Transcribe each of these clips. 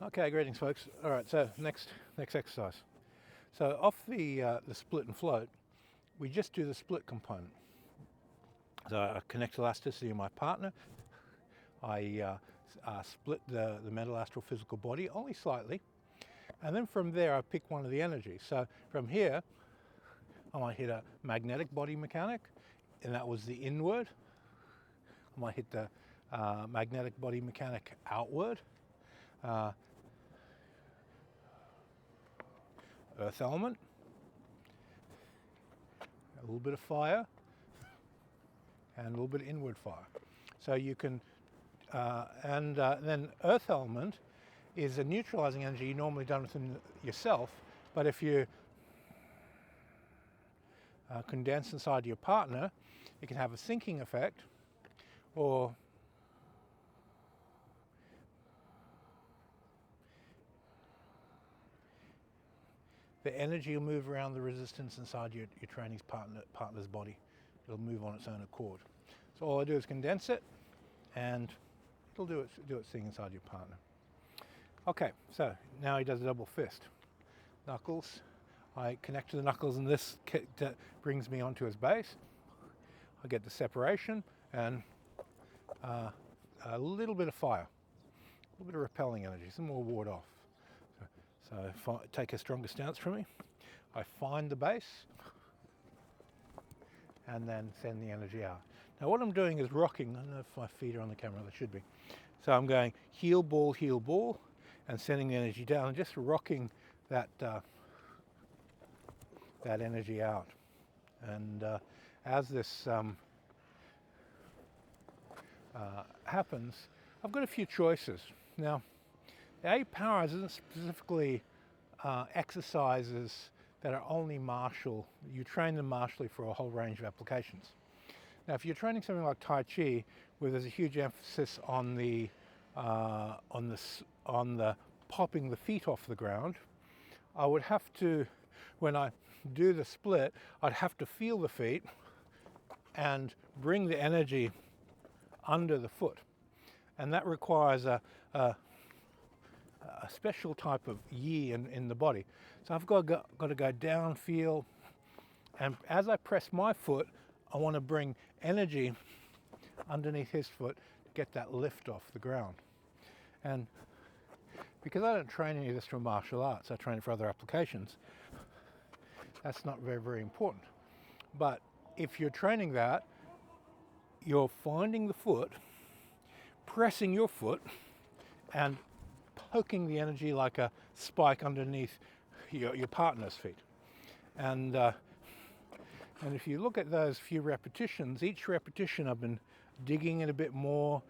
Okay, greetings folks. All right, so next exercise. So off the split and float, we just do the split component. So I connect elasticity in my partner. I split the mental, astral, physical body only slightly. And then from there, I pick one of the energies. So from here, I might hit a magnetic body mechanic, and that was the inward. I might hit the magnetic body mechanic outward. Uh, Earth element, a little bit of fire, and a little bit of inward fire. So you can, then earth element is a neutralizing energy normally done within yourself, but if you condense inside your partner, it can have a sinking effect, or the energy will move around the resistance inside your training's partner's body. It'll move on its own accord. So all I do is condense it, and it'll do its thing inside your partner. Okay, so now he does a double fist. Knuckles, I connect to the knuckles, and this brings me onto his base. I get the separation and a little bit of fire, a little bit of repelling energy, some more ward off. So take a stronger stance from me. I find the base and then send the energy out. Now what I'm doing is rocking. I don't know if my feet are on the camera, they should be. So I'm going heel, ball, and sending the energy down and just rocking that that energy out. And as this happens, I've got a few choices. Now, the 8 powers isn't specifically exercises that are only martial. You train them martially for a whole range of applications. Now, if you're training something like Tai Chi, where there's a huge emphasis on the popping the feet off the ground, I would have to, when I do the split, I'd have to feel the feet and bring the energy under the foot, and that requires a special type of yi in the body. So I've got to go down, feel, and as I press my foot, I want to bring energy underneath his foot to get that lift off the ground. And because I don't train any of this from martial arts, I train it for other applications, that's not very, very important. But if you're training that, you're finding the foot, pressing your foot, and poking the energy like a spike underneath your partner's feet. And if you look at those few repetitions, each repetition I've been digging it a bit more,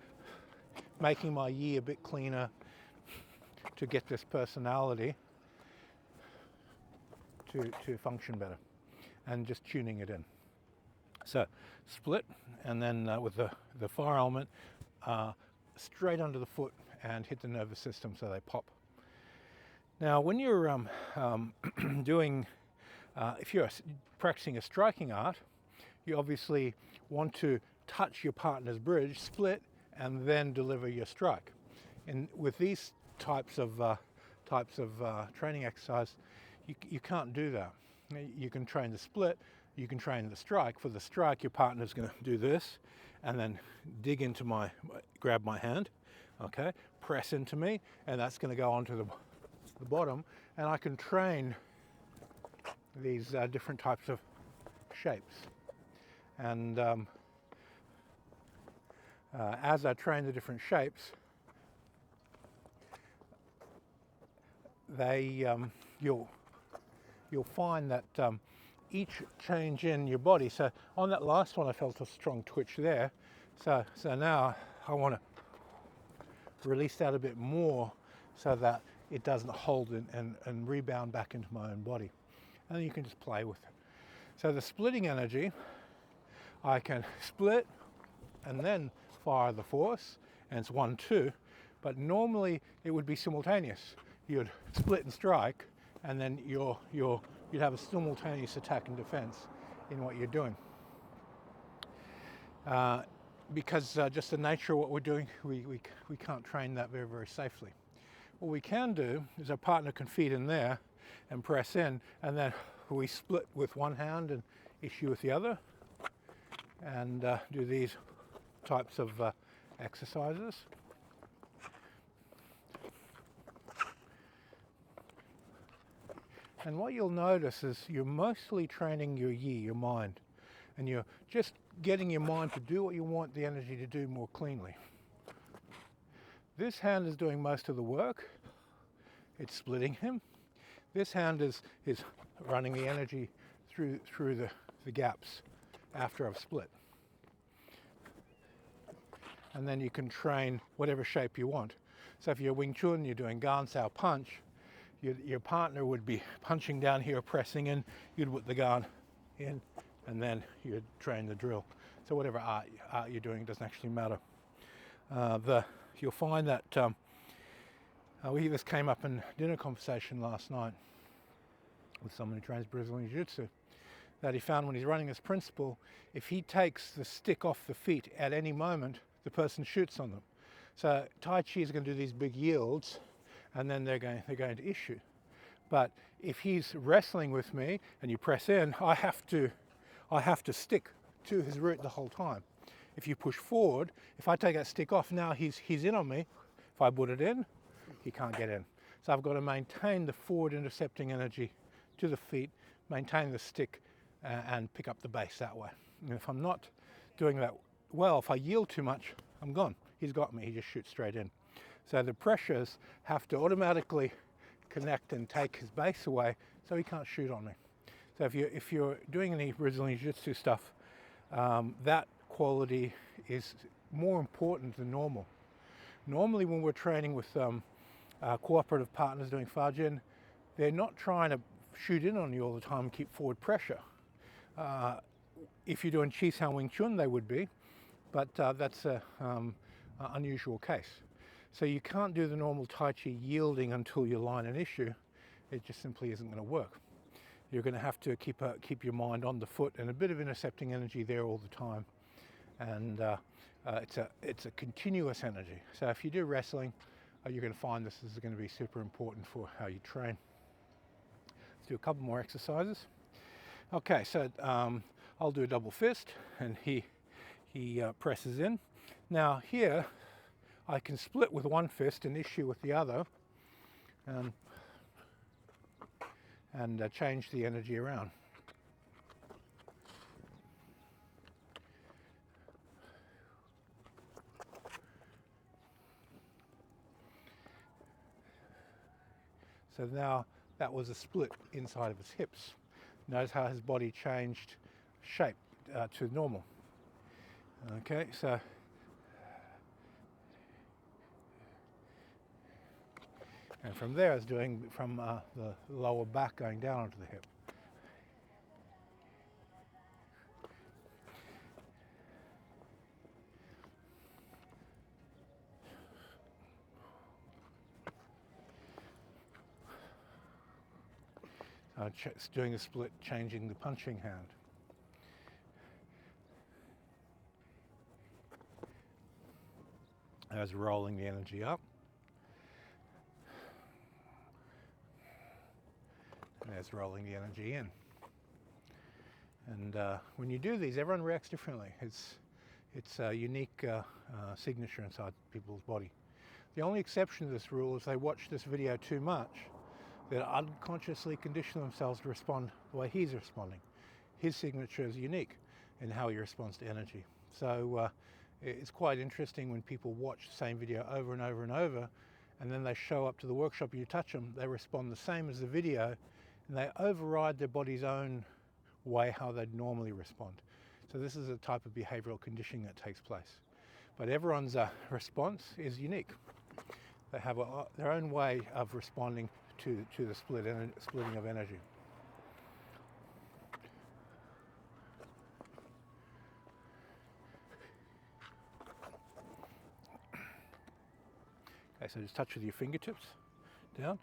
making my yi a bit cleaner to get this personality to function better, and just tuning it in. So split, and then with the fire element, straight under the foot and hit the nervous system so they pop. Now when you're if you're practicing a striking art, you obviously want to touch your partner's bridge, split, and then deliver your strike. And with these types of training exercise, you can't do that. You can train the split, you can train the strike. For the strike, your partner's going to do this, and then dig into grab my hand, okay, press into me, and that's going to go onto the bottom, and I can train these different types of shapes. And as I train the different shapes, you'll find that each change in your body. So on that last one, I felt a strong twitch there. So now I want to release that a bit more so that it doesn't hold and rebound back into my own body. And then you can just play with it. So the splitting energy, I can split and then fire the force, and it's 1-2, but normally it would be simultaneous. You'd split and strike, and then you'd have a simultaneous attack and defense in what you're doing. Because just the nature of what we're doing, we can't train that very, very safely. what we can do is our partner can feed in there and press in, and then we split with one hand and issue with the other, and do these types of exercises. And what you'll notice is you're mostly training your yi, your mind, and you're just getting your mind to do what you want the energy to do more cleanly. This hand is doing most of the work. It's splitting him. This hand is running the energy through the gaps after I've split. And then you can train whatever shape you want. So if you're Wing Chun, you're doing Gan Sao punch, your partner would be punching down here, pressing in, you'd put the Gan in, and then you'd train the drill. So whatever art you're doing, it doesn't actually matter. You'll find that this came up in dinner conversation last night with someone who trains Brazilian Jiu-Jitsu, that he found when he's running this principle, if he takes the stick off the feet at any moment, the person shoots on them. So Tai Chi is going to do these big yields, and then they're going to issue. But if he's wrestling with me and you press in, I have to stick to his root the whole time. If you push forward, if I take that stick off, now he's in on me. If I put it in, he can't get in. So I've got to maintain the forward intercepting energy to the feet, maintain the stick, and pick up the base that way. And if I'm not doing that well, if I yield too much, I'm gone. He's got me, he just shoots straight in. So the pressures have to automatically connect and take his base away so he can't shoot on me. So if you're doing any Brazilian Jiu-Jitsu stuff, that quality is more important than normal. Normally when we're training with cooperative partners doing Fajin, they're not trying to shoot in on you all the time and keep forward pressure. If you're doing Chi Sao Wing Chun, they would be, but that's an unusual case. So you can't do the normal Tai Chi yielding until you line an issue. It just simply isn't going to work. You're going to have to keep your mind on the foot and a bit of intercepting energy there all the time. And it's a continuous energy. So if you do wrestling, you're going to find this is going to be super important for how you train. Let's do a couple more exercises. Okay, so I'll do a double fist, and he presses in. Now here, I can split with one fist and issue with the other, and change the energy around. So now that was a split inside of his hips. Notice how his body changed shape to normal. Okay, so and from there it's doing from the lower back going down onto the hip. It's doing a split, changing the punching hand. As rolling the energy up. And as rolling the energy in. And when you do these, everyone reacts differently. It's a unique signature inside people's body. The only exception to this rule is they watch this video too much. They unconsciously condition themselves to respond the way he's responding. His signature is unique in how he responds to energy. So it's quite interesting when people watch the same video over and over and over, and then they show up to the workshop and you touch them, they respond the same as the video, and they override their body's own way how they'd normally respond. So this is a type of behavioral conditioning that takes place. But everyone's response is unique. They have their own way of responding to the splitting of energy. Okay, so just touch with your fingertips down.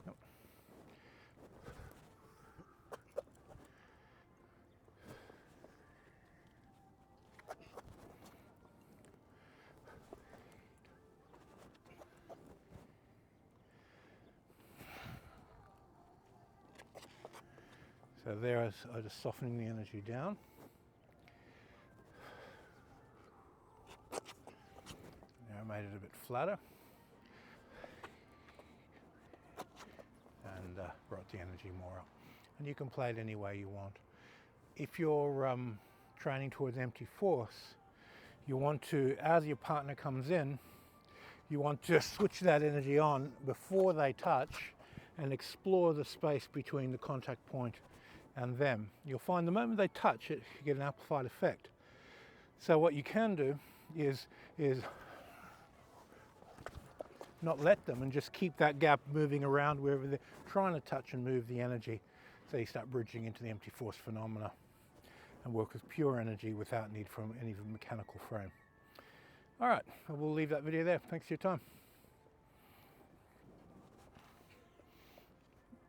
Yep. So there I just softening the energy down. Now I made it a bit flatter and brought the energy more up. And you can play it any way you want. If you're training towards empty force, you want to, as your partner comes in, you want to switch that energy on before they touch and explore the space between the contact point and them. You'll find the moment they touch it, you get an amplified effect. So what you can do is not let them and just keep that gap moving around wherever they're trying to touch and move the energy. So you start bridging into the empty force phenomena and work with pure energy without need for any mechanical frame. All right, we'll leave that video there. Thanks for your time.